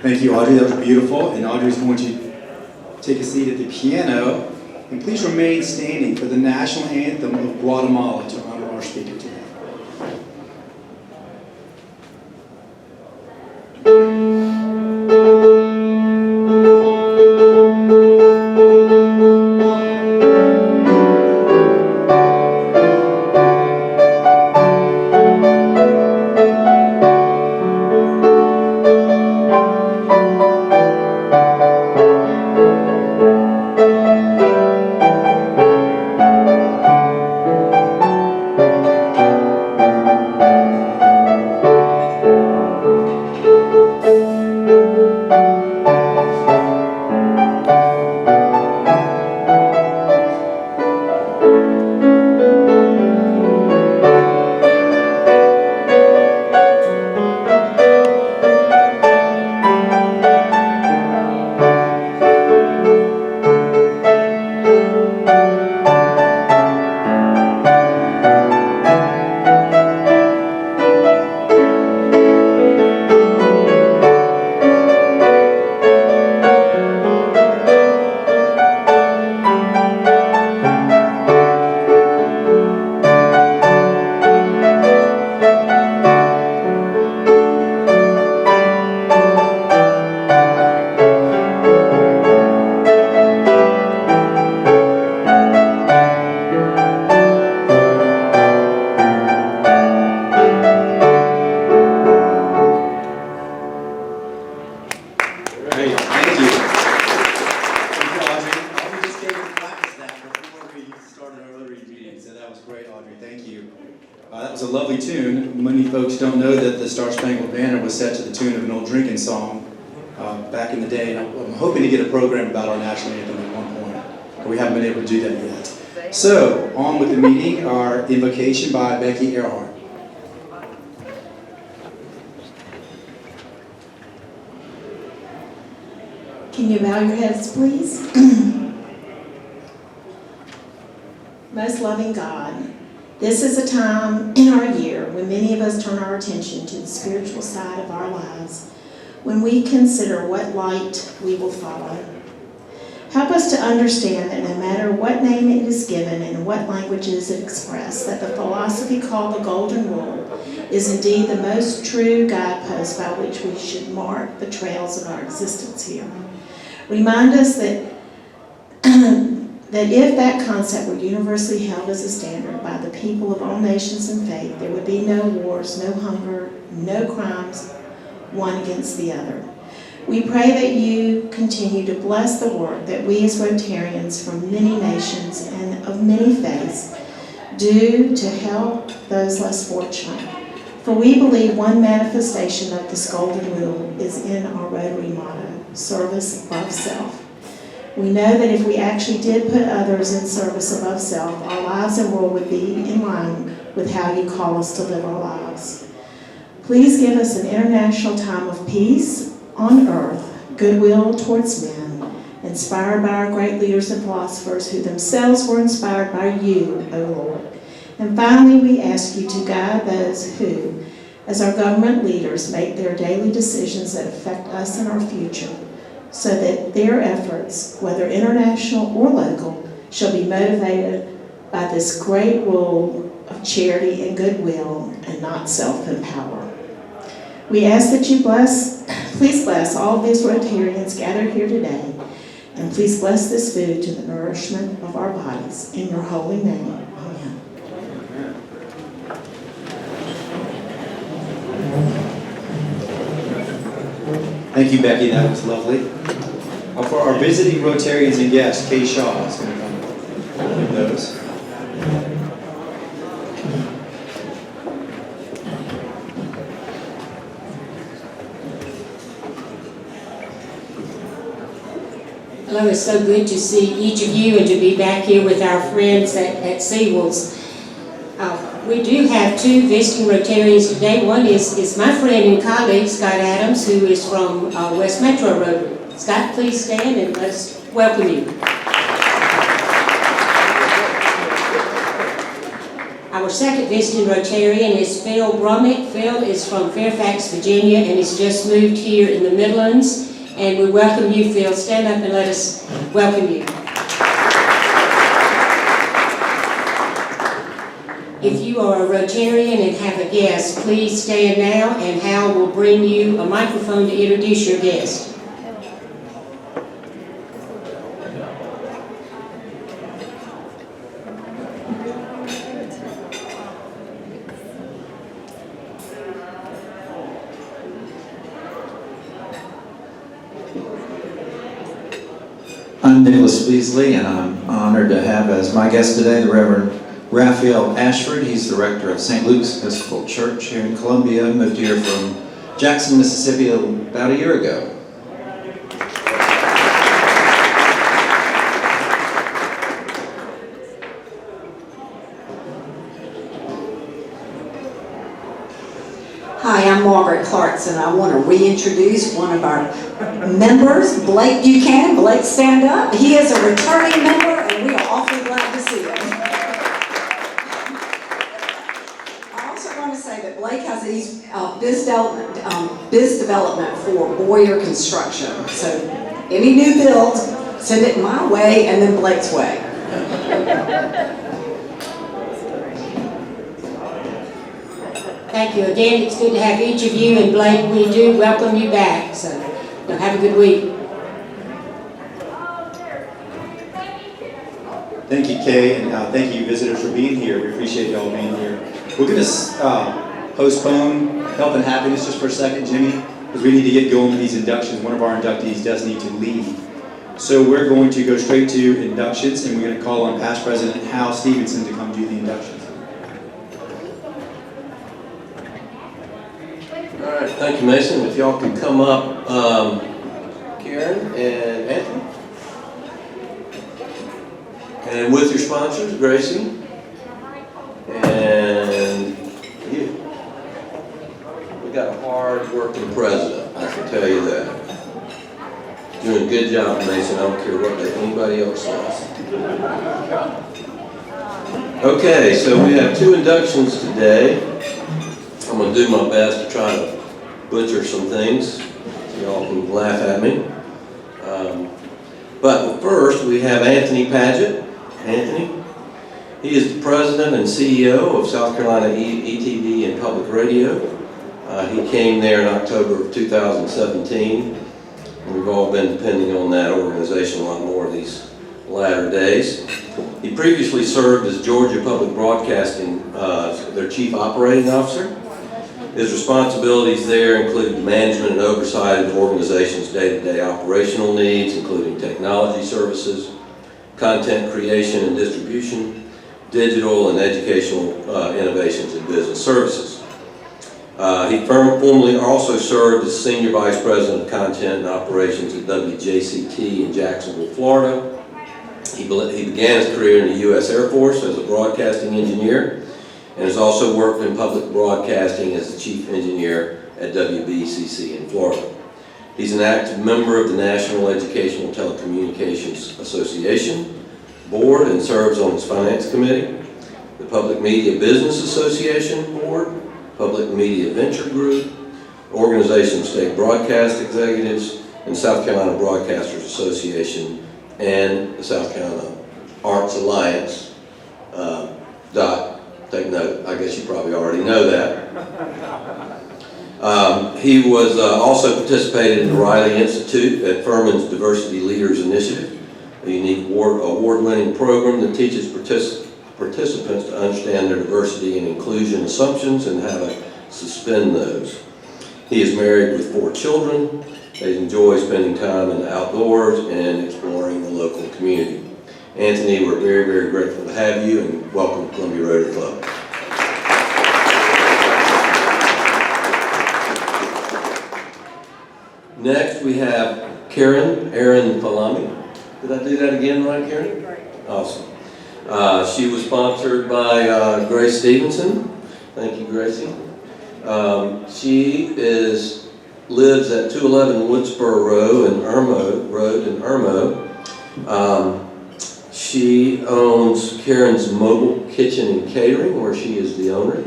Thank you, Audrey. That was beautiful. And Audrey's going to take a seat at the piano. And please remain standing for the national anthem of Guatemala to honor our speaker today. Set to the tune of an old drinking song back in the day, and I'm hoping to get a program about our national anthem at one point, but we haven't been able to do that yet. So, on with the meeting, our invocation by Becky Earhart. Can you bow your heads, please? Most loving God, this is a time in our year when many of us turn our attention to the spiritual side of our lives, when we consider what light we will follow. Help us to understand that no matter what name it is given and what languages it expressed, that the philosophy called the Golden Rule is indeed the most true guidepost by which we should mark the trails of our existence here. Remind us that that if that concept were universally held as a standard by the people of all nations and faith, there would be no wars, no hunger, no crimes, one against the other. We pray that you continue to bless the work that we as Rotarians from many nations and of many faiths do to help those less fortunate. For we believe one manifestation of this golden rule is in our Rotary motto, service above self. We know that if we actually did put others in service above self, our lives and world would be in line with how you call us to live our lives. Please give us an international time of peace on earth, goodwill towards men, inspired by our great leaders and philosophers who themselves were inspired by you, O Lord. And finally, we ask you to guide those who, as our government leaders, make their daily decisions that affect us and our future, so that their efforts, whether international or local, shall be motivated by this great rule of charity and goodwill and not self-empower. We ask that you please bless all of these Rotarians gathered here today, and please bless this food to the nourishment of our bodies. In your holy name, amen. Thank you, Becky. That was lovely. For our visiting Rotarians and guests, Kay Shaw is going to come with those. Hello, it's so good to see each of you and to be back here with our friends at Seawolves. We do have two visiting Rotarians today. One is my friend and colleague, Scott Adams, who is from West Metro Rotary. Scott, please stand and let's welcome you. Our second visiting Rotarian is Phil Brummett. Phil is from Fairfax, Virginia, and he's just moved here in the Midlands. And we welcome you, Phil. Stand up and let us welcome you. If you are a Rotarian and have a guest, please stand now, and Hal will bring you a microphone to introduce your guest. I'm Nicholas Beasley, and I'm honored to have as my guest today the Reverend Raphael Ashford. He's the rector of St. Luke's Episcopal Church here in Columbia. Moved here from Jackson, Mississippi about a year ago. Hi, I'm Margaret Clarkson. I want to reintroduce one of our members, Blake Buchanan. Blake, stand up. He is a returning member, and we are awfully glad to see him. I also want to say that Blake has these biz development for Boyer Construction. So any new builds, send it my way and then Blake's way. Thank you again. It's good to have each of you, and Blake, we do welcome you back. So have a good week. Thank you, Kay, and thank you, visitors, for being here. We appreciate y'all being here. We're going to postpone health and happiness just for a second, Jimmy, because we need to get going with these inductions. One of our inductees does need to leave. So we're going to go straight to inductions, and we're going to call on past President Hal Stevenson to come do the inductions. All right, thank you, Mason. If y'all can come up, Karen and Anthony. And with your sponsors, Gracie and you. We got a hard-working president, I can tell you that. Doing a good job, Mason. I don't care what anybody else says. Okay, so we have 2 inductions today. I'm going to do my best to try to butcher some things so y'all can laugh at me. But first, we have Anthony Padgett. Anthony, he is the president and CEO of South Carolina ETV and Public Radio. He came there in October of 2017. And we've all been depending on that organization a lot more these latter days. He previously served as Georgia Public Broadcasting, their chief operating officer. His responsibilities there include the management and oversight of the organization's day-to-day operational needs, including technology services, content creation and distribution, digital and educational innovations and business services. He formerly also served as Senior Vice President of Content and Operations at WJCT in Jacksonville, Florida. He began his career in the U.S. Air Force as a broadcasting engineer, and has also worked in public broadcasting as the chief engineer at WBCC in Florida. He's an active member of the National Educational Telecommunications Association Board and serves on its Finance Committee, the Public Media Business Association Board, Public Media Venture Group, Organization of State Broadcast Executives, and South Carolina Broadcasters Association, and the South Carolina Arts Alliance. Take note, I guess you probably already know that. He was also participated in the Riley Institute at Furman's Diversity Leaders Initiative, a unique award-winning program that teaches participants to understand their diversity and inclusion assumptions and how to suspend those. He is married with 4 children. They enjoy spending time in the outdoors and exploring the local community. Anthony, we're very, very grateful to have you, and welcome to Columbia Rotary Club. Next, we have Karen Erin Falami. Did I do that again right, Karen? Right. Awesome. She was sponsored by Grace Stevenson. Thank you, Gracie. She lives at 211 Woodspur Road in Irmo. She owns Karen's Mobile Kitchen and Catering, where she is the owner.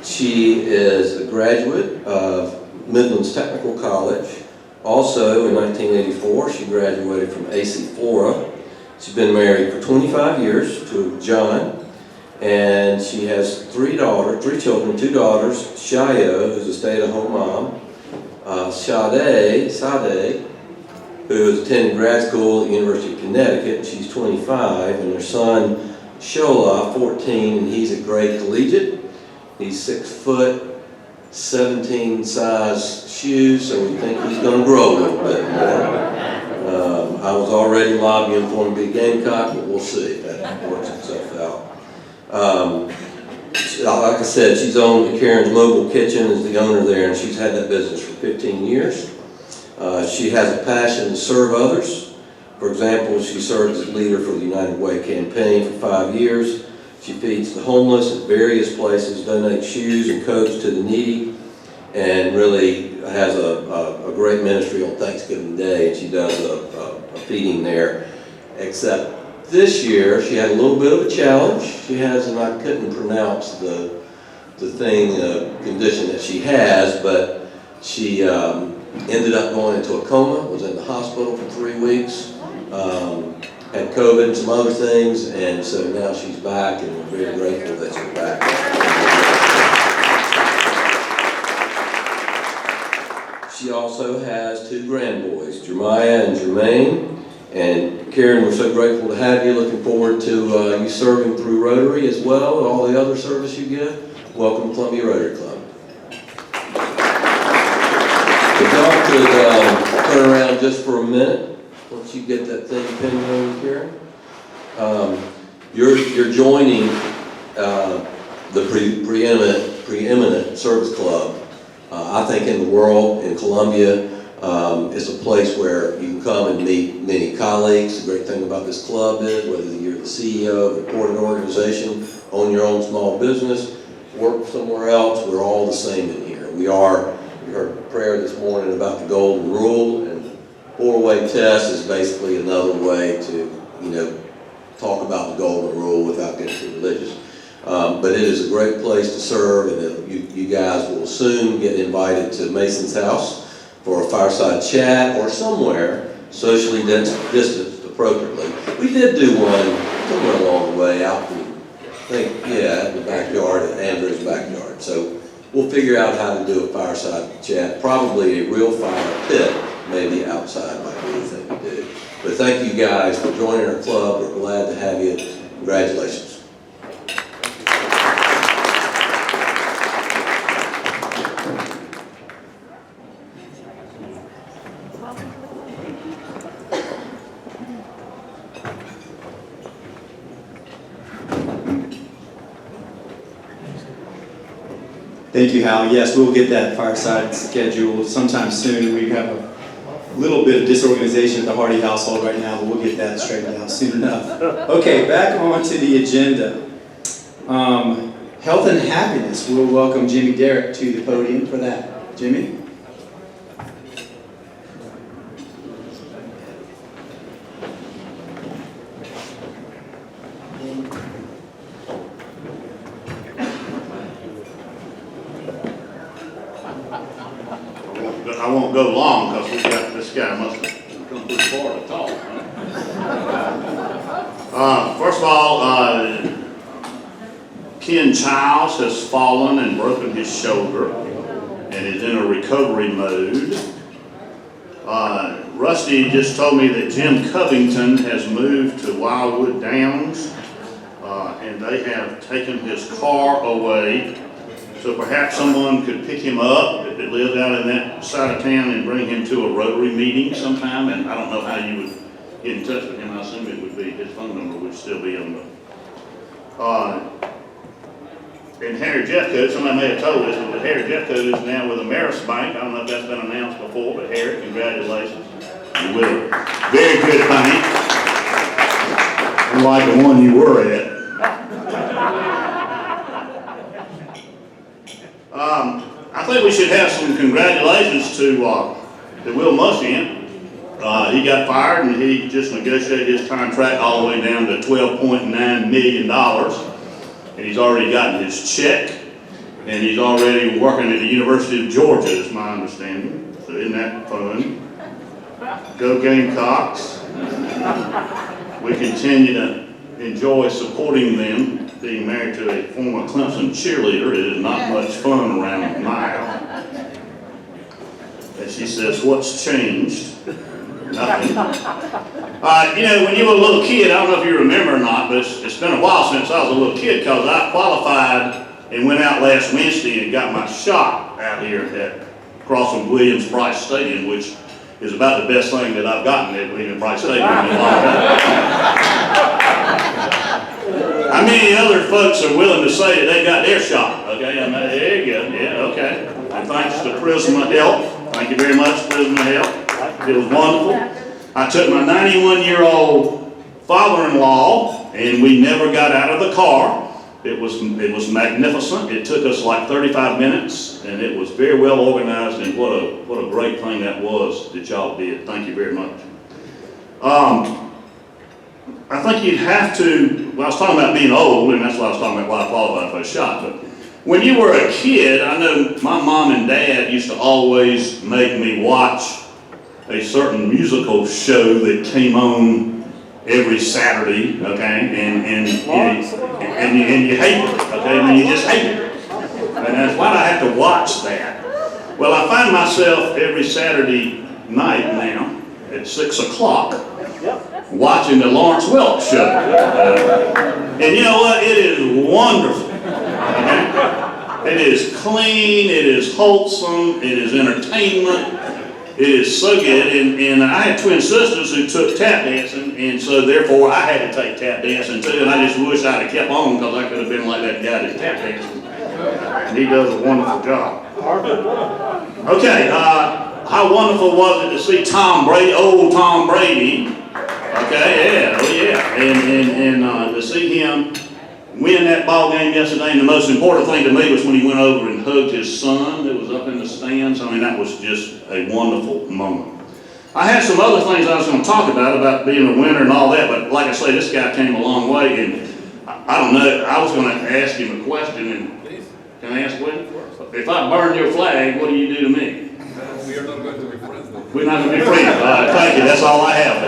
She is a graduate of Midlands Technical College. Also, in 1984, she graduated from AC Flora. She's been married for 25 years to John, and she has three children, 2 daughters, Shayo, who's a stay-at-home mom, Sade, who is attending grad school at the University of Connecticut, and she's 25, and their son, Shola, 14, and he's a grade collegiate. He's 6 foot, 17 size shoes, so we think he's going to grow a little bit more. I was already lobbying for him to be a Gamecock, but we'll see if that works itself out. Like I said, she's owned Karen's Mobile Kitchen, is the owner there, and she's had that business for 15 years. She has a passion to serve others. For example, she served as leader for the United Way campaign for 5 years. She feeds the homeless at various places, donates shoes and coats to the needy, and really has a great ministry on Thanksgiving Day, and she does a feeding there. Except this year, she had a little bit of a challenge. She has, and I couldn't pronounce the condition that she has, but she ended up going into a coma, was in the hospital for 3 weeks, had COVID and some other things, and so now she's back, and we're very grateful that she's back. She also has 2 grandboys, Jeremiah and Jermaine, and Karen, we're so grateful to have you. Looking forward to you serving through Rotary as well, and all the other service you give. Welcome to Columbia Rotary Club. If y'all could turn around just for a minute, once you get that thing pinned on Karen. You're joining the preeminent service club, I think, in the world, in Columbia. It's a place where you can come and meet many colleagues. The great thing about this club is, whether you're the CEO of an important organization, own your own small business, work somewhere else, we're all the same in here. We heard prayer this morning about the golden rule, and the 4-way test is basically another way to, talk about the golden rule without getting too religious. But it is a great place to serve, and you guys will soon get invited to Mason's house for a fireside chat or somewhere socially distanced appropriately. We did do one somewhere along the way out in, at the backyard, at Andrew's backyard. So we'll figure out how to do a fireside chat, probably a real fire pit, maybe outside might be the thing to do. But thank you guys for joining our club. We're glad to have you. Congratulations. Thank you, Hal. Yes, we'll get that fireside scheduled sometime soon. We have a little bit of disorganization at the Hardy household right now, but we'll get that straightened out soon enough. Okay, back on to the agenda. Health and happiness. We'll welcome Jimmy Derrick to the podium for that. Jimmy? I won't go long because we got this guy must have come pretty far to talk. Huh? First of all, Ken Childs has fallen and broken his shoulder and is in a recovery mode. Rusty just told me that Jim Covington has moved to Wildwood Downs, and they have taken his car away. So perhaps someone could pick him up that lives out in that side of town and bring him to a Rotary meeting sometime. And I don't know how you would get in touch with him. I assume it would be, his phone number would still be on the... And Harry Jeffcoat, somebody may have told us, but Harry Jeffcoat is now with Ameris Bank. I don't know if that's been announced before, but Harry, congratulations. You're with a very good bank, unlike the one you were at. I think we should have some congratulations to Will Muschamp. He got fired and he just negotiated his contract all the way down to $12.9 million. And he's already gotten his check and he's already working at the University of Georgia, is my understanding. So isn't that fun? Go Gamecocks. We continue to enjoy supporting them. Being married to a former Clemson cheerleader, it is not much fun around my house. And she says, what's changed? Nothing. When you were a little kid, I don't know if you remember or not, but it's been a while since I was a little kid because I qualified and went out last Wednesday and got my shot out here at Crossing Williams Bryce Stadium, which is about the best thing that I've gotten at Williams Bryce Stadium in a long time. How many other folks are willing to say that they got their shot? Okay, there you go. Yeah, okay. And thanks to Prism of Health. Thank you very much, Prism of Health. It was wonderful. I took my 91-year-old father-in-law, and we never got out of the car. It was magnificent. It took us like 35 minutes, and it was very well organized, and what a great thing that was that y'all did. Thank you very much. I think you'd have to, well, I was talking about being old, and that's why I was talking about why I qualified for a shot, but when you were a kid, I know my mom and dad used to always make me watch a certain musical show that came on every Saturday, okay, and you hate it, okay, and you just hate it. And that's why I have to watch that. Well, I find myself every Saturday night now at 6 o'clock watching the Lawrence Welk show. And you know what? It is wonderful. Okay? It is clean, it is wholesome, it is entertainment. It is so good, and I had twin sisters who took tap dancing, and so therefore I had to take tap dancing too, and I just wish I'd have kept on because I could have been like that guy that tap dancing. And he does a wonderful job. Okay, how wonderful was it to see Tom Brady, old Tom Brady, okay, yeah, oh yeah, and to see him win that ball game yesterday, and the most important thing to me was when he went over and hugged his son that was up in the stands. I mean, that was just a wonderful moment. I had some other things I was going to talk about being a winner and all that, but like I say, this guy came a long way, and I don't know, I was going to ask him a question, and can I ask what? If I burn your flag, what do you do to me? We are not going to be friends then. We're not going to be friends. Thank you, that's all I have.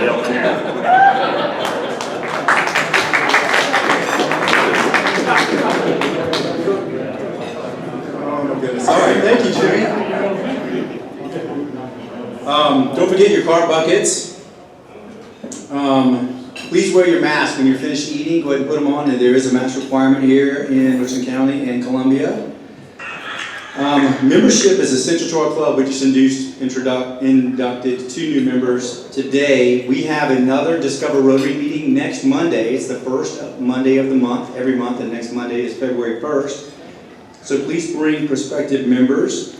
Oh my goodness. All right, thank you, Jimmy. Don't forget your car buckets. Please wear your mask when you're finished eating. Go ahead and put them on. And there is a mask requirement here in Richland County and Columbia. Membership is essential to our club. We just inducted 2 new members today. We have another Discover Rotary meeting next Monday. It's the first Monday of the month, every month, and next Monday is February 1st. So please bring prospective members.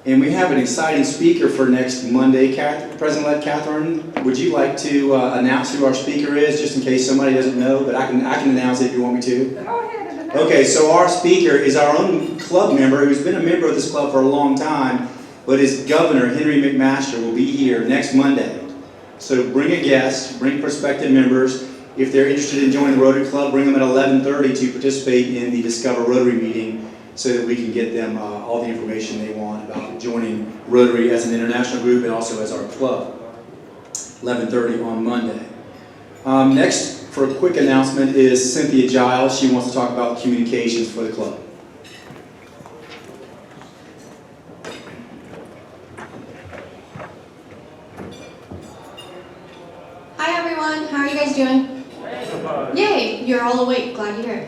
And we have an exciting speaker for next Monday. President-elect Catherine, would you like to announce who our speaker is, just in case somebody doesn't know? But I can announce it if you want me to. Go ahead. Okay, so our speaker is our own club member who's been a member of this club for a long time, but his governor, Henry McMaster, will be here next Monday. So bring a guest, bring prospective members. If they're interested in joining the Rotary Club, bring them at 11:30 to participate in the Discover Rotary meeting so that we can get them all the information they want about joining Rotary as an international group and also as our club. 11:30 on Monday. Next, for a quick announcement, is Cynthia Giles. She wants to talk about communications for the club. Hi everyone, how are you guys doing? Yay, you're all awake, glad you're here.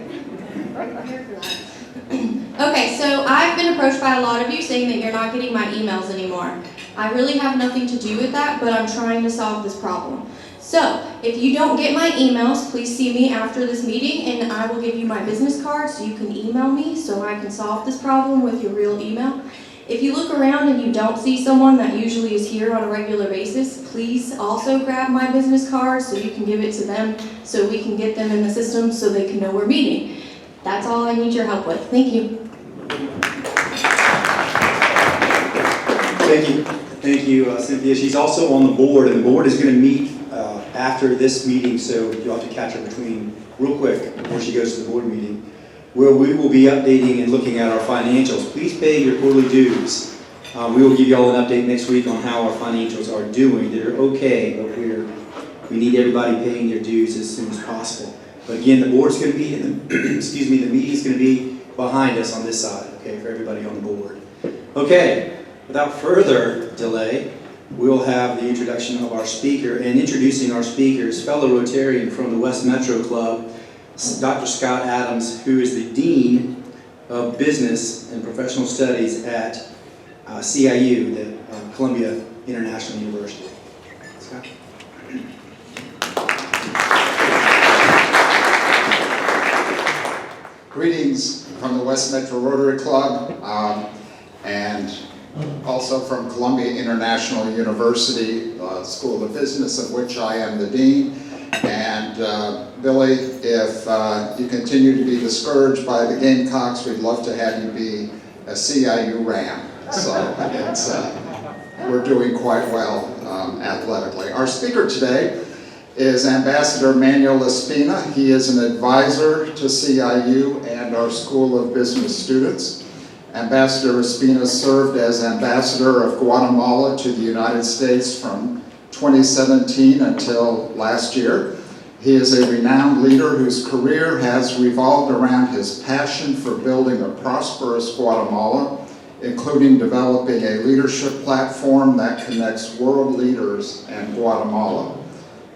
Okay, so I've been approached by a lot of you saying that you're not getting my emails anymore. I really have nothing to do with that, but I'm trying to solve this problem. So, if you don't get my emails, please see me after this meeting and I will give you my business card so you can email me so I can solve this problem with your real email. If you look around and you don't see someone that usually is here on a regular basis, please also grab my business card so you can give it to them so we can get them in the system so they can know we're meeting. That's all I need your help with. Thank you. Thank you. Thank you, Cynthia. She's also on the board, and the board is going to meet after this meeting, so you'll have to catch her real quick before she goes to the board meeting, where we will be updating and looking at our financials. Please pay your quarterly dues. We will give you all an update next week on how our financials are doing. They're okay, but we need everybody paying their dues as soon as possible. But again, the board's going to be, excuse me, the meeting's going to be behind us on this side, okay, for everybody on the board. Okay, without further delay, we'll have the introduction of our speaker, and introducing our speaker is fellow Rotarian from the West Metro Club, Dr. Scott Adams, who is the Dean of Business and Professional Studies at CIU, the Columbia International University. Scott? Greetings from the West Metro Rotary Club and also from Columbia International University School of Business, of which I am the Dean. And Billy, if you continue to be discouraged by the Gamecocks, we'd love to have you be a CIU Ram. So we're doing quite well athletically. Our speaker today is Ambassador Manuel Espina. He is an advisor to CIU and our School of Business students. Ambassador Espina served as Ambassador of Guatemala to the United States from 2017 until last year. He is a renowned leader whose career has revolved around his passion for building a prosperous Guatemala, including developing a leadership platform that connects world leaders and Guatemala.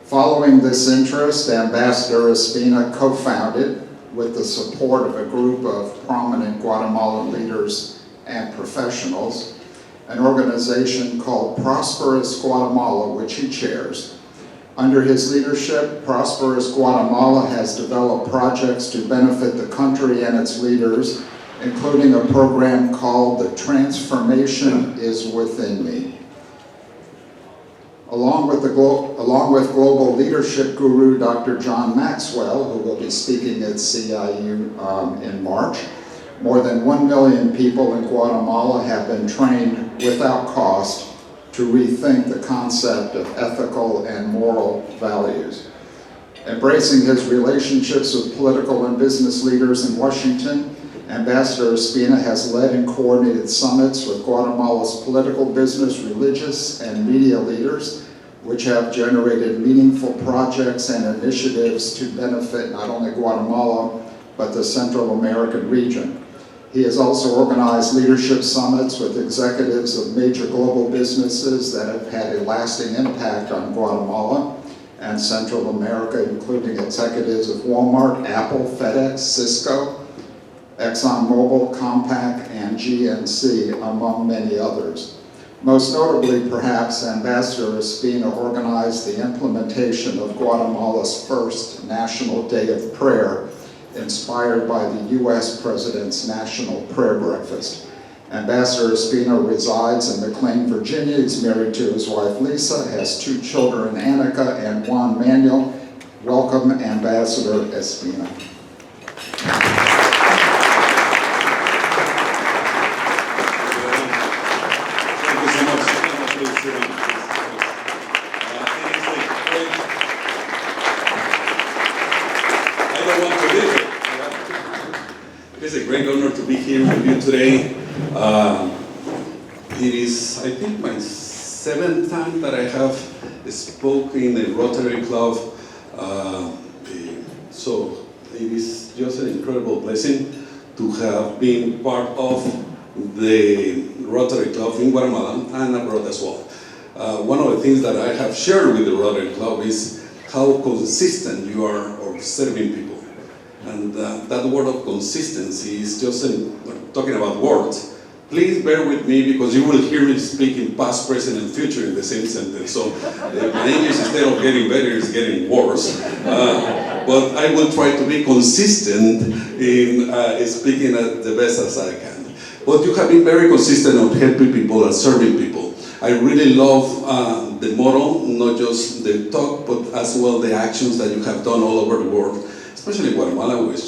Following this interest, Ambassador Espina co-founded, with the support of a group of prominent Guatemalan leaders and professionals, an organization called Prosperous Guatemala, which he chairs. Under his leadership, Prosperous Guatemala has developed projects to benefit the country and its leaders, including a program called The Transformation is Within Me. Along with global leadership guru Dr. John Maxwell, who will be speaking at CIU in March, more than 1 million people in Guatemala have been trained without cost to rethink the concept of ethical and moral values. Embracing his relationships with political and business leaders in Washington, Ambassador Espina has led and coordinated summits with Guatemala's political, business, religious, and media leaders, which have generated meaningful projects and initiatives to benefit not only Guatemala, but the Central American region. He has also organized leadership summits with executives of major global businesses that have had a lasting impact on Guatemala and Central America, including executives of Walmart, Apple, FedEx, Cisco, ExxonMobil, Compaq, and GNC, among many others. Most notably, perhaps, Ambassador Espina organized the implementation of Guatemala's first National Day of Prayer, inspired by the U.S. President's National Prayer Breakfast. Ambassador Espina resides in McLean, Virginia. He's married to his wife, Lisa, has 2 children, Annika and Juan Manuel. Welcome, Ambassador Espina. It's a great honor to be here with you today. It is, I think, my 7th time that I have spoken in a Rotary Club. So it is just an incredible blessing to have been part of the Rotary Club in Guatemala and abroad as well. One of the things that I have shared with the Rotary Club is how consistent you are of serving people. And that word of consistency is just talking about words. Please bear with me because you will hear me speak in past, present, and future in the same sentence. So my English, instead of getting better, is getting worse. But I will try to be consistent in speaking the best as I can. But you have been very consistent on helping people and serving people. I really love the motto, not just the talk, but as well the actions that you have done all over the world. Especially Guatemala, which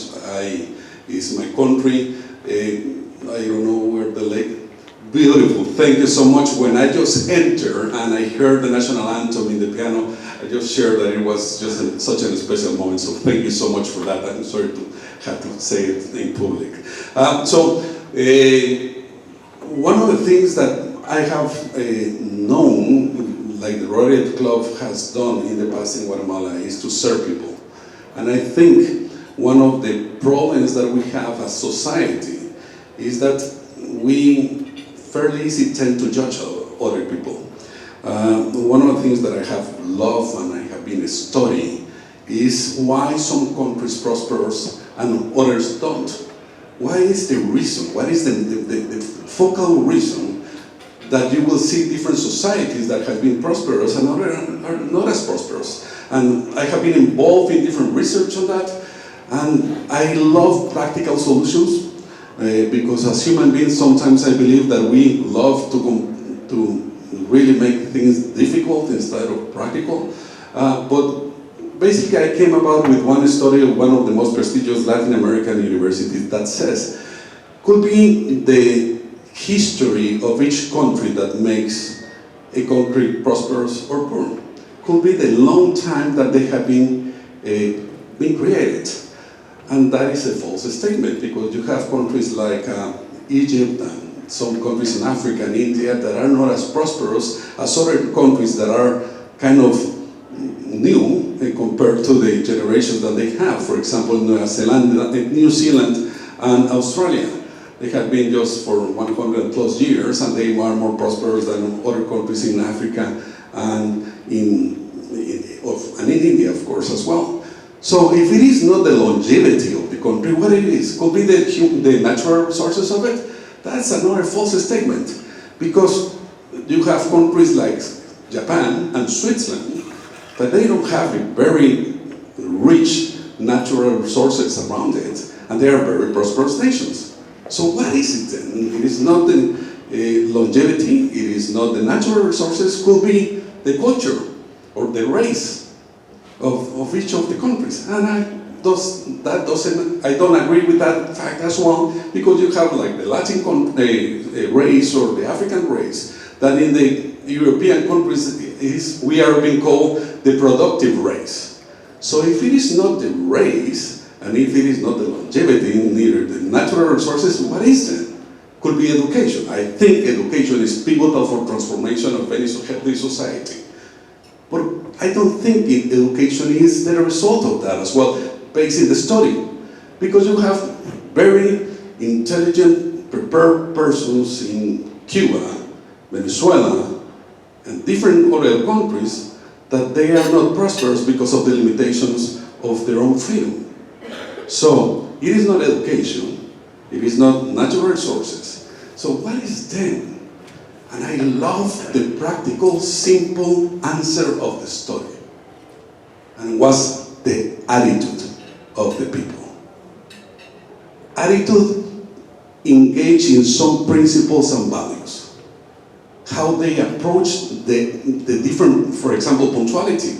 is my country. I don't know where the lake Beautiful. Thank you so much. When I just entered and I heard the national anthem in the piano, I just shared that it was just such a special moment. So thank you so much for that. I'm sorry to have to say it in public. One of the things that I have known, like the Rotary Club has done in the past in Guatemala, is to serve people. And I think one of the problems that we have as society is that we fairly easy tend to judge other people. One of the things that I have loved and I have been studying is why some countries prosper and others don't. What is the reason? What is the focal reason that you will see different societies that have been prosperous and others are not as prosperous? And I have been involved in different research on that, and I love practical solutions. Because as human beings, sometimes I believe that we love to really make things difficult instead of practical. But basically, I came about with one study of one of the most prestigious Latin American universities that says, could be the history of each country that makes a country prosperous or poor. Could be the long time that they have been created. And that is a false statement, because you have countries like Egypt and some countries in Africa and India that are not as prosperous as other countries that are kind of new compared to the generations that they have. For example, New Zealand and Australia. They have been just for 100 plus years, and they are more prosperous than other countries in Africa and in India, of course, as well. So if it is not the longevity of the country, what it is, could be the natural resources of it, that's another false statement. Because you have countries like Japan and Switzerland, but they don't have a very rich natural resources around it, and they are very prosperous nations. So what is it then? It is not the longevity, it is not the natural resources, could be the culture or the race of each of the countries. And I don't agree with that fact as well, because you have like the Latin race or the African race, that in the European countries we are being called the productive race. So if it is not the race, and if it is not the longevity, neither the natural resources, what is it? Could be education. I think education is pivotal for transformation of any society. But I don't think education is the result of that as well, based in the study. Because you have very intelligent, prepared persons in Cuba, Venezuela, and different other countries that they are not prosperous because of the limitations of their own freedom. So, it is not education, it is not natural resources. So what is then? And I love the practical, simple answer of the story. And was the attitude of the people. Attitude engaged in some principles and values. How they approach the different, for example, punctuality,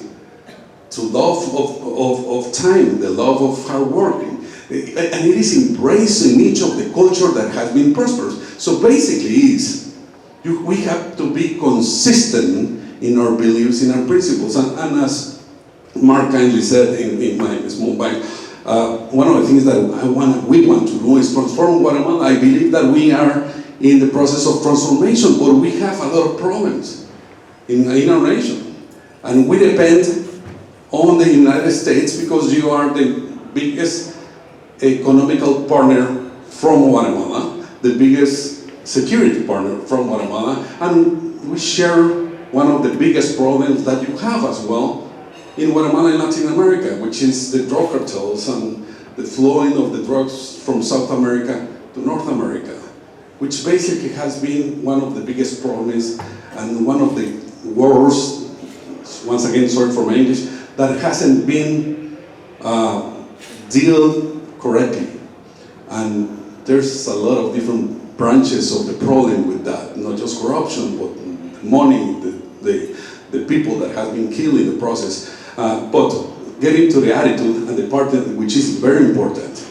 to love of time, the love of hard working. And it is embraced in each of the culture that has been prosperous. So basically we have to be consistent in our beliefs, in our principles. And as Mark kindly said in my small bite, one of the things that we want to do is transform Guatemala. I believe that we are in the process of transformation, but we have a lot of problems in our nation. And we depend on the United States because you are the biggest economical partner from Guatemala, the biggest security partner from Guatemala, and we share one of the biggest problems that you have as well in Guatemala and Latin America, which is the drug cartels and the flowing of the drugs from South America to North America, which basically has been one of the biggest problems and one of the wars, once again, sorry for my English, that hasn't been dealt correctly. And there's a lot of different branches of the problem with that, not just corruption, but money, the people that have been killed in the process. But getting to the attitude and the part which is very important.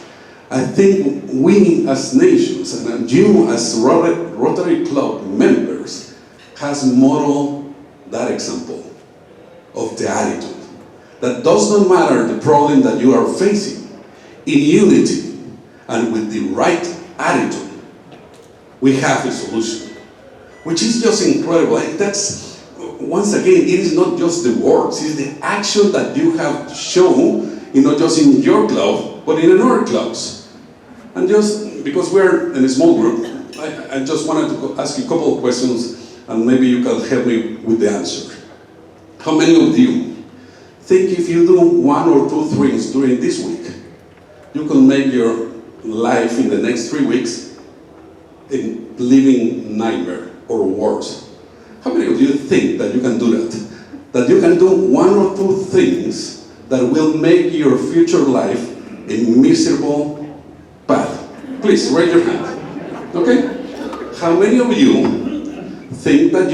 I think we as nations, and you as Rotary Club members, has modeled that example of the attitude. That does not matter the problem that you are facing, in unity and with the right attitude, we have a solution, which is just incredible. That's, once again, it is not just the words, it's the action that you have shown, not just in your club, but in other clubs. And just because we're in a small group, I just wanted to ask you a couple of questions, and maybe you can help me with the answer. How many of you think if you do 1 or 2 things during this week, you can make your life in the next 3 weeks a living nightmare or worse? How many of you think that you can do that? That you can do 1 or 2 things that will make your future life a miserable path? Please raise your hand. Okay? How many of you think that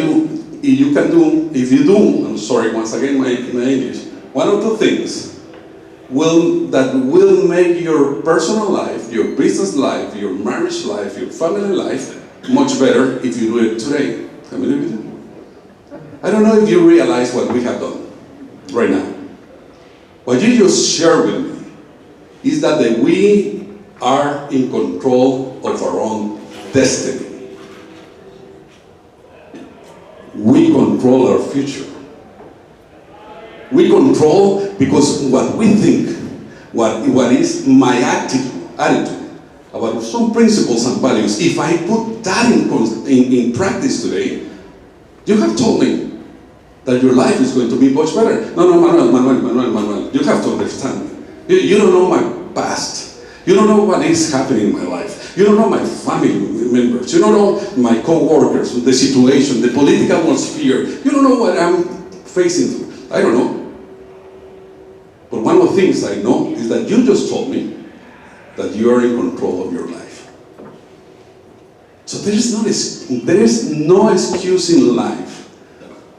if you do, I'm sorry, once again, my English, 1 or 2 things that will make your personal life, your business life, your marriage life, your family life much better if you do it today? How many of you do? I don't know if you realize what we have done right now. What you just shared with me is that we are in control of our own destiny. We control our future. We control because what we think, what is my attitude about some principles and values, if I put that in practice today, you have told me that your life is going to be much better. No, Manuel, you have to understand. You don't know my past. You don't know what is happening in my life. You don't know my family members. You don't know my co-workers, the situation, the political atmosphere. You don't know what I'm facing through. I don't know. But one of the things I know is that you just told me that you are in control of your life. So there is no excuse in life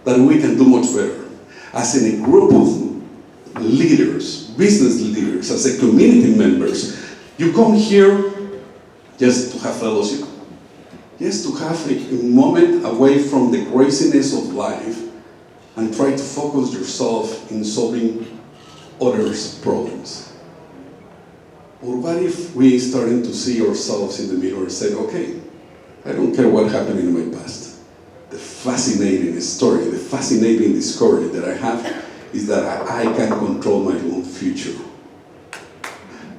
that we can do much better. As in a group of leaders, business leaders, as a community members, you come here just to have fellowship, just to have a moment away from the craziness of life and try to focus yourself in solving others' problems. Or what if we started to see ourselves in the mirror and said, okay, I don't care what happened in my past. The fascinating story, the fascinating discovery that I have is that I can control my own future.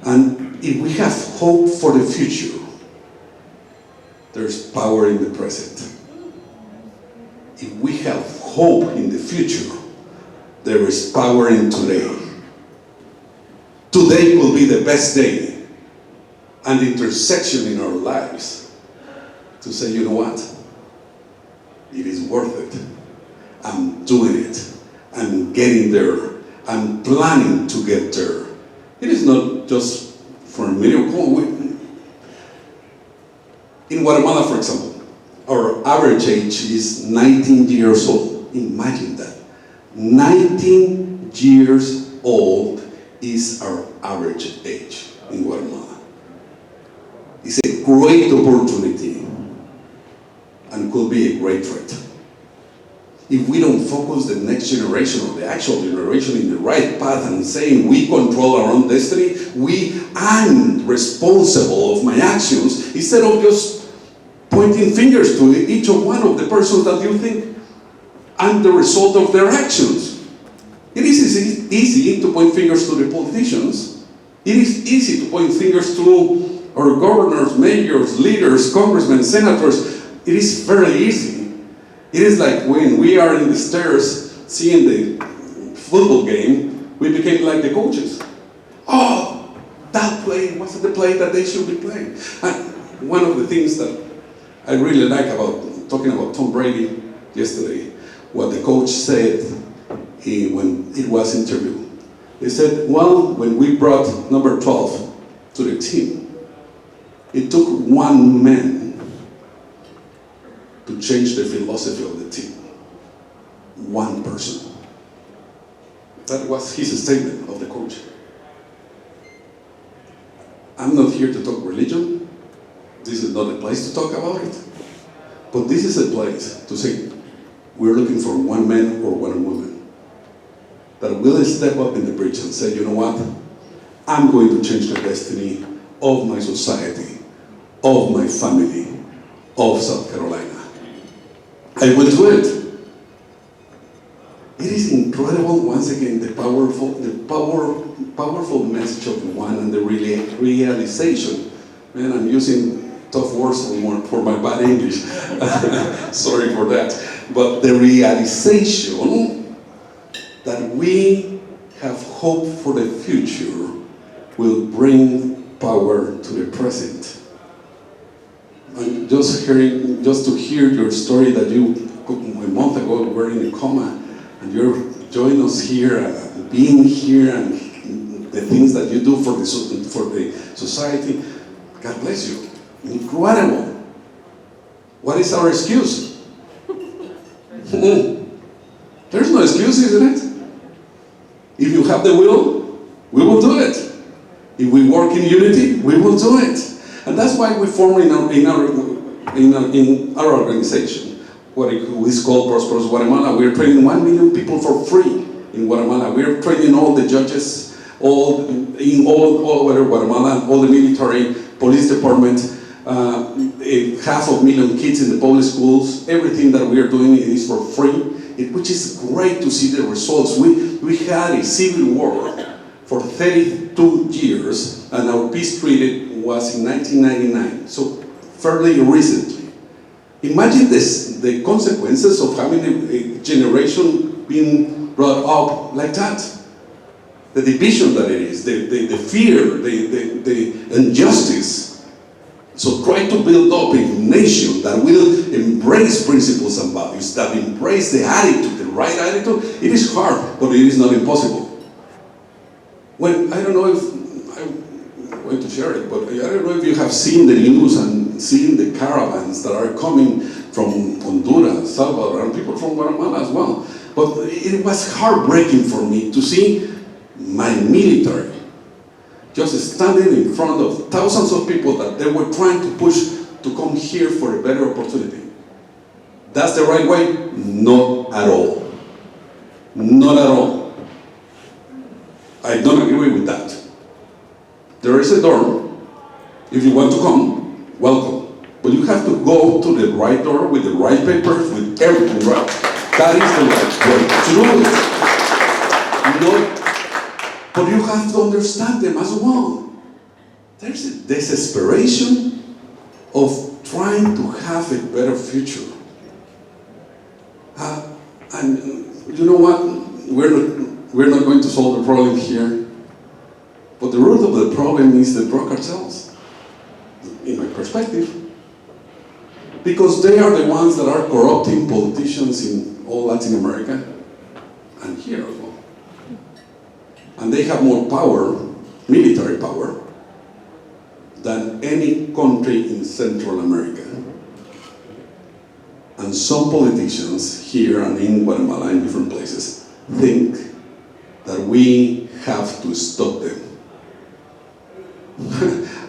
And if we have hope for the future, there's power in the present. If we have hope in the future, there is power in today. Today will be the best day, an intersection in our lives to say, you know what? It is worth it. I'm doing it. I'm getting there. I'm planning to get there. It is not just for a miracle. In Guatemala, for example, our average age is 19 years old. Imagine that. 19 years old is our average age in Guatemala. It's a great opportunity and could be a great threat. If we don't focus the next generation or the actual generation in the right path and saying we control our own destiny, I'm responsible of my actions, instead of just pointing fingers to each one of the persons that you think I'm the result of their actions. It is easy to point fingers to the politicians. It is easy to point fingers to our governors, mayors, leaders, congressmen, senators. It is very easy. It is like when we are in the stairs seeing the football game, we became like the coaches. Oh, that play wasn't the play that they should be playing. And one of the things that I really like about talking about Tom Brady yesterday, what the coach said when it was interviewed. He said, well, when we brought number 12 to the team, it took one man to change the philosophy of the team. One person. That was his statement of the coach. I'm not here to talk religion. This is not a place to talk about it. But this is a place to say, we're looking for one man or one woman that will step up in the breach and say, you know what? I'm going to change the destiny of my society, of my family, of South Carolina. I will do it. It is incredible, once again, the powerful message of one and the realization. Man, I'm using tough words for my bad English. Sorry for that. But the realization that we have hope for the future will bring power to the present. And just to hear your story that you a month ago were in a coma, and you're joining us here, being here, and the things that you do for the society. God bless you. Incredible. What is our excuse? There's no excuse, isn't it? If you have the will, we will do it. If we work in unity, we will do it. And that's why we form in our organization what is called Prosperous Guatemala. We're training 1 million people for free in Guatemala. We're training all the judges, all over Guatemala, all the military, police department, 500,000 kids in the public schools. Everything that we are doing is for free, which is great to see the results. We had a civil war for 32 years, and our peace treaty was in 1999, so fairly recently. Imagine the consequences of having a generation being brought up like that. The division that it is, the fear, the injustice. So try to build up a nation that will embrace principles and values, that embrace the attitude, the right attitude. It is hard, but it is not impossible. When, I don't know if, I'm going to share it, but I don't know if you have seen the news and seen the caravans that are coming from Honduras, Salvador, and people from Guatemala as well. But it was heartbreaking for me to see my military just standing in front of thousands of people that they were trying to push to come here for a better opportunity. That's the right way? Not at all. Not at all. I don't agree with that. There is a door. If you want to come, welcome. But you have to go to the right door with the right papers, with everything right. That is the right way to do it. But you have to understand them as well. There's a desperation of trying to have a better future. And you know what? We're not going to solve the problem here. But the root of the problem is the drug cartels, in my perspective. Because they are the ones that are corrupting politicians in all Latin America and here as well. And they have more power, military power, than any country in Central America. And some politicians here and in Guatemala and different places think that we have to stop them.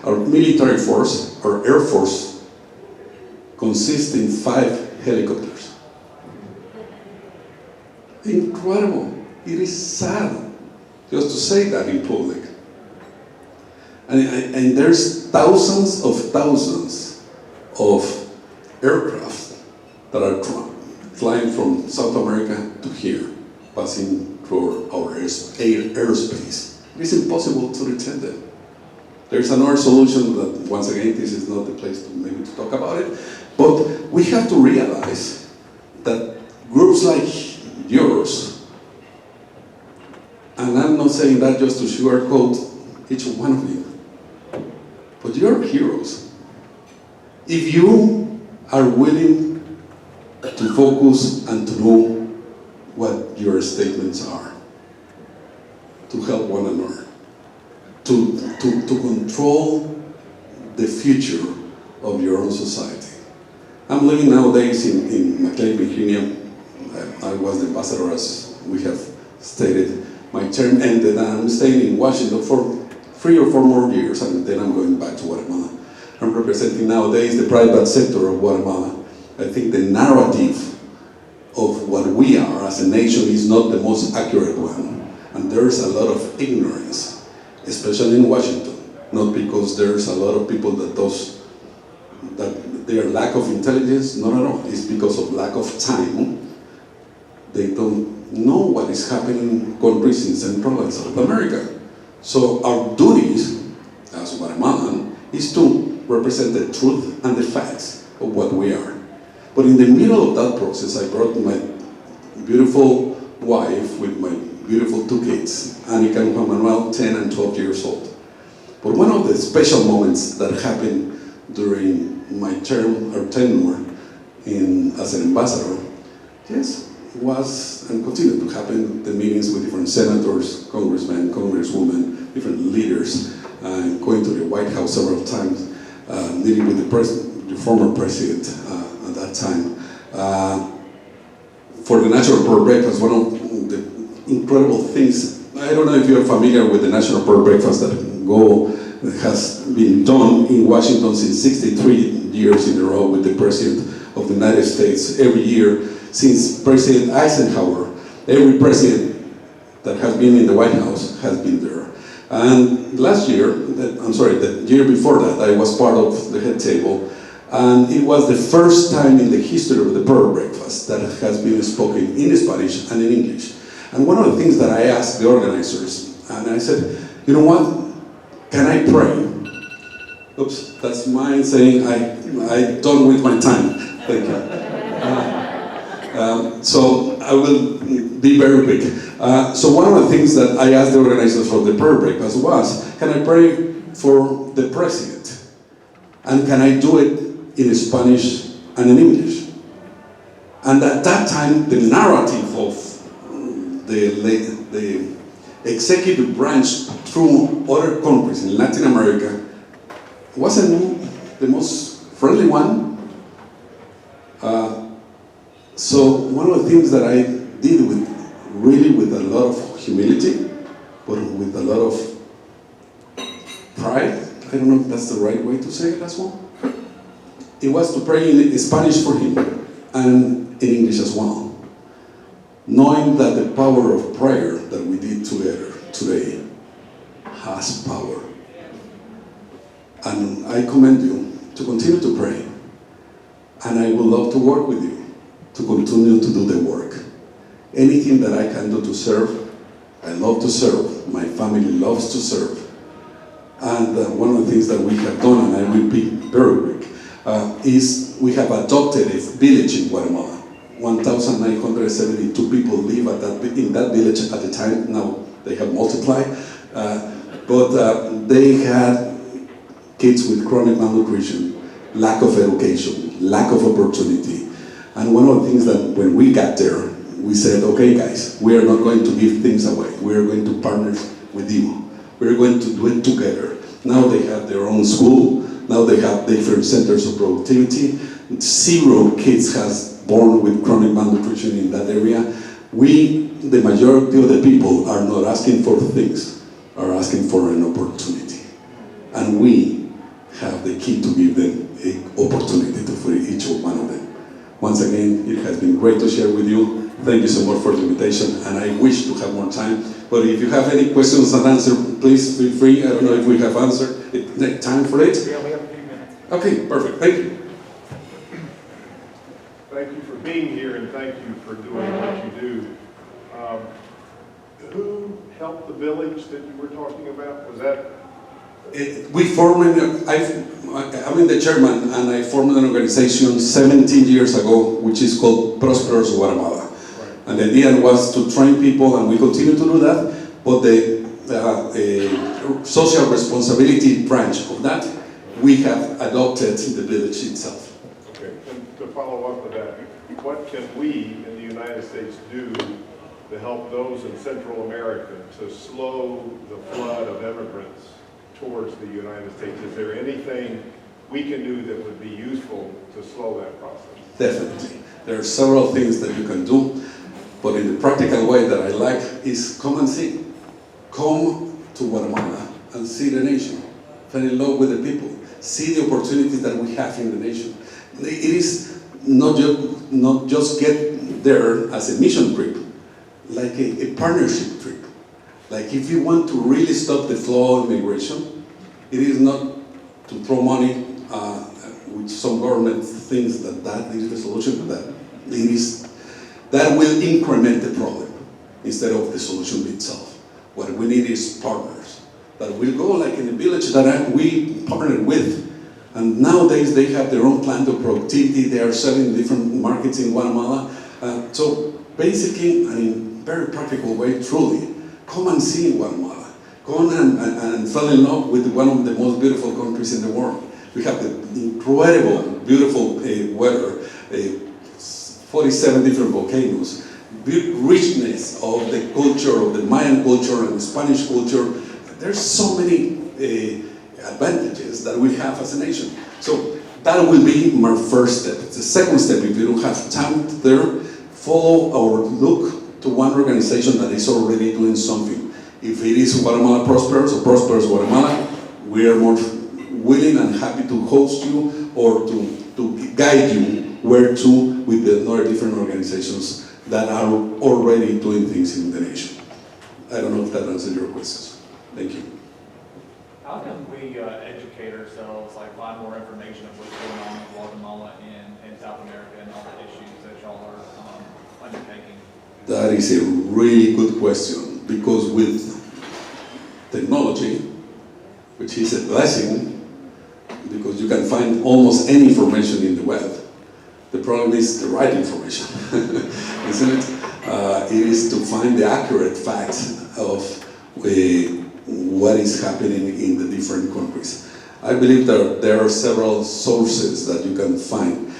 Our military force, our air force, consists in 5 helicopters. Incredible. It is sad just to say that in public. And there's thousands of aircraft that are flying from South America to here, passing through our airspace. It is impossible to retain them. There's another solution that, once again, this is not the place to maybe to talk about it, but we have to realize that groups like yours, and I'm not saying that just to sugarcoat each one of you, but you're heroes. If you are willing to focus and to know what your statements are, to help one another, to control the future of your own society. I'm living nowadays in McLean, Virginia. I was the ambassador, as we have stated. My term ended, and I'm staying in Washington 3 or 4 more years, and then I'm going back to Guatemala. I'm representing nowadays the private sector of Guatemala. I think the narrative of what we are as a nation is not the most accurate one. And there's a lot of ignorance, especially in Washington. Not because there's a lot of people that their lack of intelligence, not at all. It's because of lack of time. They don't know what is happening in countries in Central and South America. So our duties as Guatemalan is to represent the truth and the facts of what we are. But in the middle of that process, I brought my beautiful wife with my beautiful 2 kids, Annika and Juan Manuel, 10 and 12 years old. But one of the special moments that happened during my term or tenure as an ambassador, was and continued to happen the meetings with different senators, congressmen, congresswomen, different leaders, going to the White House several times, meeting with the former president at that time. For the National Prayer Breakfast, one of the incredible things, I don't know if you're familiar with the National Prayer Breakfast that has been done in Washington since 63 years in a row with the President of the United States every year since President Eisenhower. Every president that has been in the White House has been there. And the year before that, I was part of the head table, and it was the first time in the history of the prayer breakfast that has been spoken in Spanish and in English. And one of the things that I asked the organizers, and I said, you know what, can I pray? Oops, that's mine saying I done with my time. Thank you. So I will be very quick. So one of the things that I asked the organizers for the prayer breakfast was, can I pray for the president? And can I do it in Spanish and in English? And at that time, the narrative of the executive branch through other countries in Latin America wasn't the most friendly one. So one of the things that I did with a lot of humility, but with a lot of pride, I don't know if that's the right way to say it as well, it was to pray in Spanish for him and in English as well, knowing that the power of prayer that we did together today has power. And I commend you to continue to pray, and I would love to work with you to continue to do the work. Anything that I can do to serve, I love to serve. My family loves to serve. And one of the things that we have done, and I will be very quick, is we have adopted a village in Guatemala. 1,972 people live in that village at the time. Now they have multiplied. But they had kids with chronic malnutrition, lack of education, lack of opportunity. And one of the things that when we got there, we said, okay guys, we are not going to give things away. We are going to partner with you. We're going to do it together. Now they have their own school. Now they have different centers of productivity. 0 kids has born with chronic malnutrition in that area. The majority of the people are not asking for things, are asking for an opportunity. And we have the key to give them an opportunity for each one of them. Once again, it has been great to share with you. Thank you so much for the invitation, and I wish to have more time. But if you have any questions and answers, please feel free. I don't know if we have time for it. We only have a few minutes. Okay, perfect. Thank you. Thank you for being here, and thank you for doing what you do. Who helped the village that you were talking about? Was that? I'm in the chairman, and I formed an organization 17 years ago, which is called Prosperous Guatemala. Right. And the idea was to train people, and we continue to do that, but the social responsibility branch of that, we have adopted in the village itself. Okay, and to follow up with that, what can we in the United States do to help those in Central America to slow the flood of immigrants towards the United States? Is there anything we can do that would be useful to slow that process? Definitely. There are several things that you can do, but in the practical way that I like is come and see. Come to Guatemala and see the nation, fall in love with the people, see the opportunities that we have in the nation. It is not just get there as a mission trip, like a partnership trip. Like if you want to really stop the flow of immigration, it is not to throw money, which some government thinks that is the solution to that. It is that will increment the problem instead of the solution itself. What we need is partners that will go like in a village that we partnered with. And nowadays they have their own plant of productivity. They are selling in different markets in Guatemala. So basically, in a very practical way, truly, come and see Guatemala. Come and fall in love with one of the most beautiful countries in the world. We have the incredible, beautiful weather, 47 different volcanoes, richness of the culture, of the Mayan culture and the Spanish culture. There's so many advantages that we have as a nation. So that will be my first step. The second step, if you don't have time there, follow or look to one organization that is already doing something. If it is Guatemala Prosperous or Prosperous Guatemala, we are more willing and happy to host you or to guide you where to with the other different organizations that are already doing things in the nation. I don't know if that answers your questions. Thank you. How can we educate ourselves, like find more information of what's going on in Guatemala and South America and all the issues that y'all are undertaking? That is a really good question, because with technology, which is a blessing, because you can find almost any information in the web. The problem is the right information, isn't it? It is to find the accurate facts of what is happening in the different countries. I believe that there are several sources that you can find.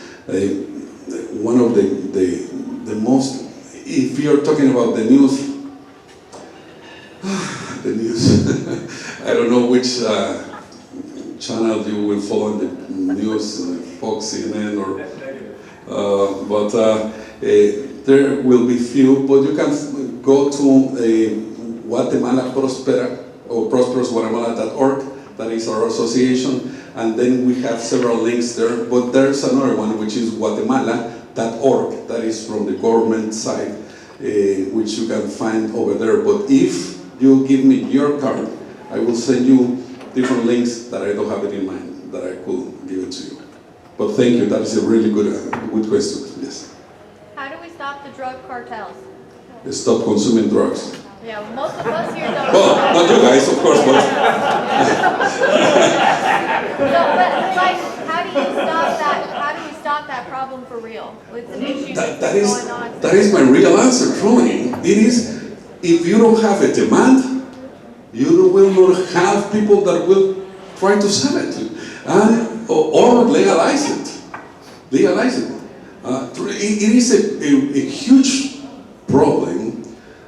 One of the most, if you're talking about the news, I don't know which channel you will follow in the news, Fox, CNN, but there will be few, but you can go to Guatemala Prospera, or prosperousguatemala.org, that is our association, and then we have several links there, but there's another one which is guatemala.org, that is from the government side, which you can find over there. But if you give me your card, I will send you different links that I don't have it in mind, that I could give it to you. But thank you, that is a really good question, yes. How do we stop the drug cartels? Stop consuming drugs. Yeah, well, most of us here don't. Well, not you guys, of course, but. But like, how do you stop that? How do we stop that problem for real? It's an issue that's going on. That is my real answer, truly. It is, if you don't have a demand, you will not have people that will try to sell it, and or legalize it. Legalize it. It is a huge problem.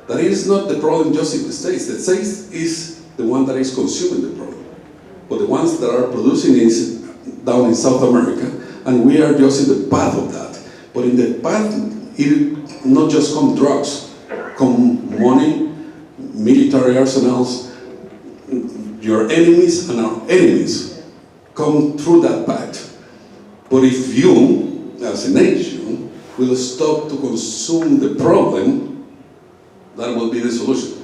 That is not the problem just in the States. The States is the one that is consuming the problem. But the ones that are producing is down in South America, and we are just in the path of that. But in the path, it not just come drugs, come money, military arsenals, your enemies and our enemies come through that path. But if you, as a nation, will stop to consume the problem, that will be the solution.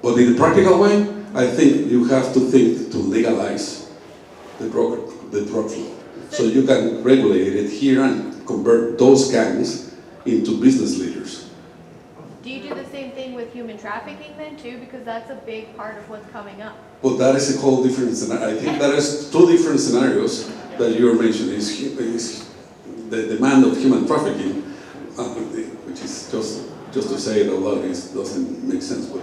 But in the practical way, I think you have to think to legalize the drug flow. So you can regulate it here and convert those gangs into business leaders. Do you do the same thing with human trafficking then too? Because that's a big part of what's coming up. But that is a whole different scenario. I think that is two different scenarios that you are mentioning. Is the demand of human trafficking, which is just to say it a lot, it doesn't make sense, but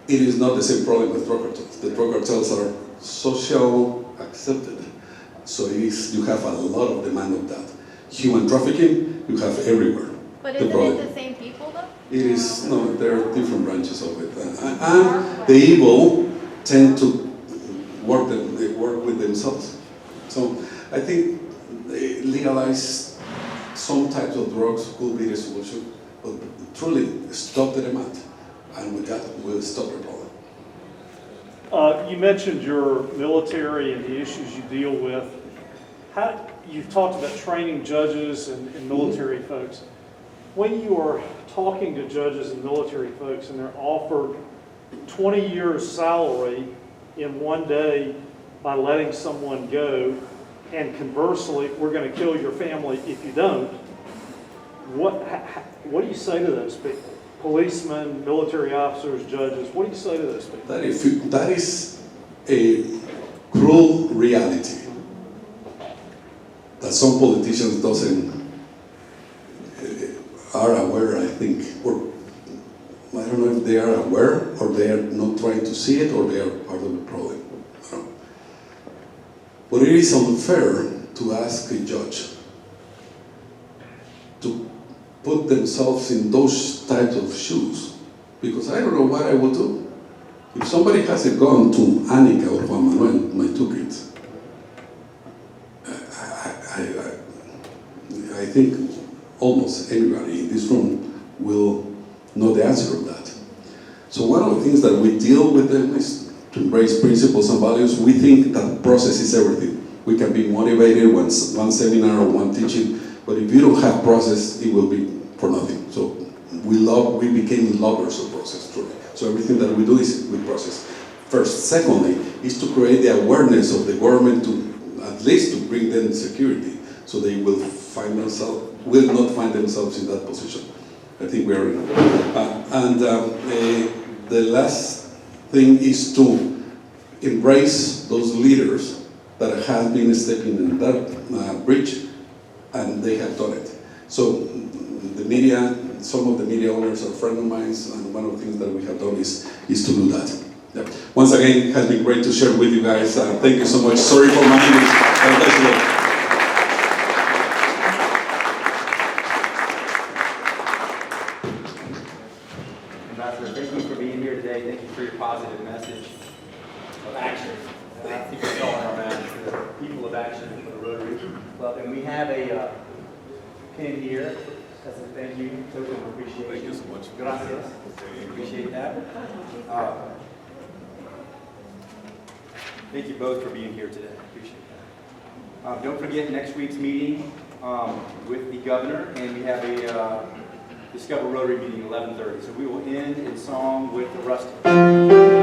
it is not the same problem with drug cartels. The drug cartels are social accepted, so it is, you have a lot of demand of that. Human trafficking, you have everywhere. But isn't it the same people though? It is, no, there are different branches of it. And the evil tend to work with themselves. So I think legalize some types of drugs could be the solution. But truly stop the demand, and with that we'll stop the problem. You mentioned your military and the issues you deal with. You've talked about training judges and military folks. When you are talking to judges and military folks and they're offered 20 years salary in one day by letting someone go, and conversely, we're going to kill your family if you don't, what do you say to those people? Policemen, military officers, judges, what do you say to those people? That is a cruel reality that some politicians are aware, I think, or I don't know if they are aware or they are not trying to see it or they are part of the problem. I don't know. But it is unfair to ask a judge to put themselves in those types of shoes, because I don't know what I would do. If somebody has a gun to Annika or Juan Manuel, my two kids, I think almost anybody in this room will know the answer of that. So one of the things that we deal with them is to embrace principles and values. We think that process is everything. We can be motivated one seminar or one teaching, but if you don't have process, it will be for nothing. So we became lovers of process, truly. So everything that we do is with process. First. Secondly, is to create the awareness of the government to, at least to bring them security, so they will not find themselves in that position. I think we are in. The last thing is to embrace those leaders that have been stepping in that bridge, and they have done it. So the media, some of the media owners are friends of mine, and one of the things that we have done is to do that. Yeah. Once again, it has been great to share with you guys. Thank you so much. Sorry for my English. God bless you all. Ambassador, thank you for being here today. Thank you for your positive message of action. I think we saw in our message for the people of action for the Rotary Club. And we have a pin here as a thank you, token of appreciation. Thank you so much. Gracias. Appreciate that. Thank you both for being here today. Appreciate that. Don't forget next week's meeting with the governor, and we have a Discover Rotary meeting 11:30. So we will end in song with the Rustic.